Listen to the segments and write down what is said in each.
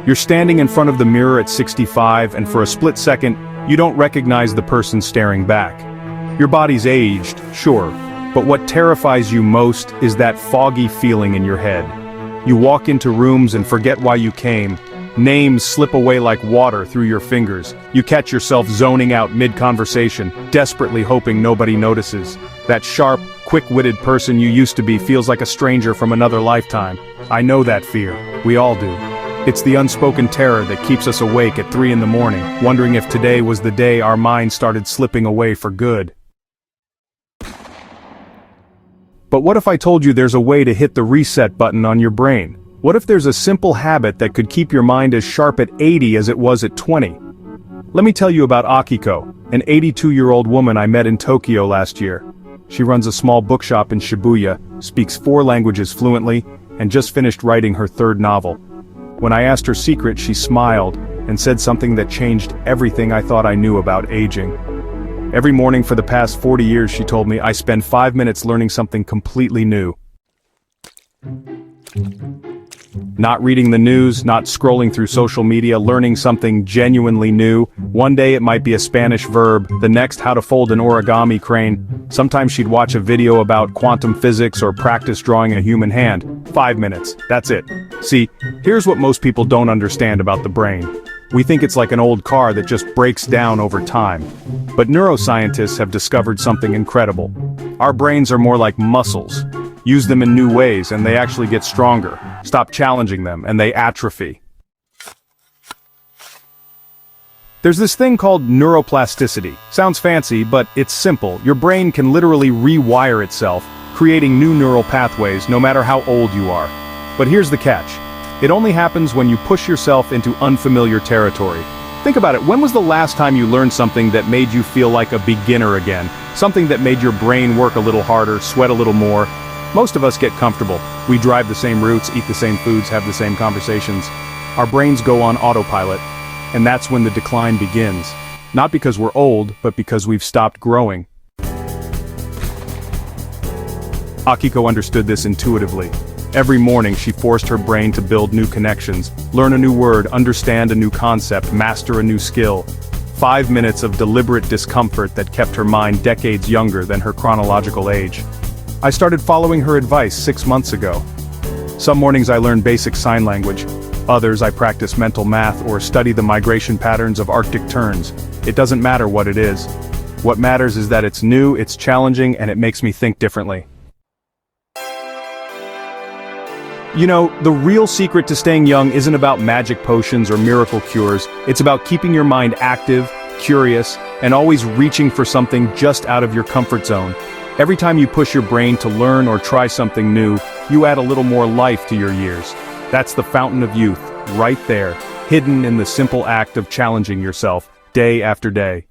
You're standing in front of the mirror at 65, and for a split second, you don't recognize the person staring back. Your body's aged, sure, but what terrifies you most is that foggy feeling in your head. You walk into rooms and forget why you came. Names slip away like water through your fingers. You catch yourself zoning out mid-conversation, desperately hoping nobody notices. That sharp, quick-witted person you used to be feels like a stranger from another lifetime. I know that fear. We all do. It's the unspoken terror that keeps us awake at 3 in the morning, wondering if today was the day our minds started slipping away for good. But what if I told you there's a way to hit the reset button on your brain? What if there's a simple habit that could keep your mind as sharp at 80 as it was at 20? Let me tell you about Akiko, an 82-year-old woman I met in Tokyo last year. She runs a small bookshop in Shibuya, speaks 4 languages fluently, and just finished writing her 3rd novel. When I asked her secret, she smiled and said something that changed everything I thought I knew about aging. Every morning for the past 40 years, she told me, I spend 5 minutes learning something completely new. Not reading the news, not scrolling through social media, learning something genuinely new. One day it might be a Spanish verb, the next how to fold an origami crane. Sometimes she'd watch a video about quantum physics or practice drawing a human hand. 5 minutes, that's it. See, here's what most people don't understand about the brain. We think it's like an old car that just breaks down over time. But neuroscientists have discovered something incredible. Our brains are more like muscles. Use them in new ways and they actually get stronger. Stop challenging them and they atrophy. There's this thing called neuroplasticity. Sounds fancy, but it's simple. Your brain can literally rewire itself, creating new neural pathways no matter how old you are. But here's the catch. It only happens when you push yourself into unfamiliar territory. Think about it, when was the last time you learned something that made you feel like a beginner again? Something that made your brain work a little harder, sweat a little more? Most of us get comfortable. We drive the same routes, eat the same foods, have the same conversations. Our brains go on autopilot, and that's when the decline begins. Not because we're old, but because we've stopped growing. Akiko understood this intuitively. Every morning she forced her brain to build new connections, learn a new word, understand a new concept, master a new skill. 5 minutes of deliberate discomfort that kept her mind decades younger than her chronological age. I started following her advice 6 months ago. Some mornings I learn basic sign language. Others I practice mental math or study the migration patterns of Arctic terns. It doesn't matter what it is. What matters is that it's new, it's challenging, and it makes me think differently. You know, the real secret to staying young isn't about magic potions or miracle cures. It's about keeping your mind active, curious, and always reaching for something just out of your comfort zone. Every time you push your brain to learn or try something new, you add a little more life to your years. That's the fountain of youth, right there, hidden in the simple act of challenging yourself, day after day.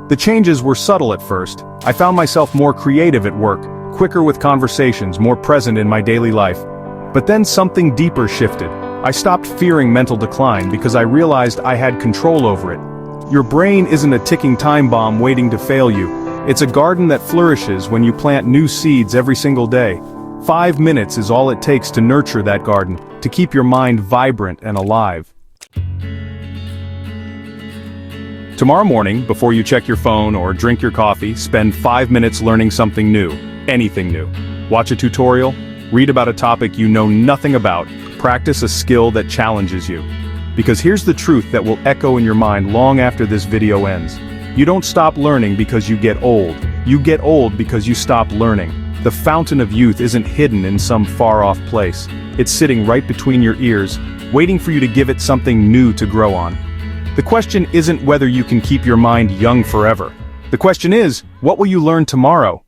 The changes were subtle at first. I found myself more creative at work, quicker with conversations, more present in my daily life. But then something deeper shifted. I stopped fearing mental decline because I realized I had control over it. Your brain isn't a ticking time bomb waiting to fail you. It's a garden that flourishes when you plant new seeds every single day. 5 minutes is all it takes to nurture that garden, to keep your mind vibrant and alive. Tomorrow morning, before you check your phone or drink your coffee, spend 5 minutes learning something new. Anything new. Watch a tutorial, read about a topic you know nothing about, practice a skill that challenges you. Because here's the truth that will echo in your mind long after this video ends. You don't stop learning because you get old. You get old because you stop learning. The fountain of youth isn't hidden in some far-off place. It's sitting right between your ears, waiting for you to give it something new to grow on. The question isn't whether you can keep your mind young forever. The question is, what will you learn tomorrow?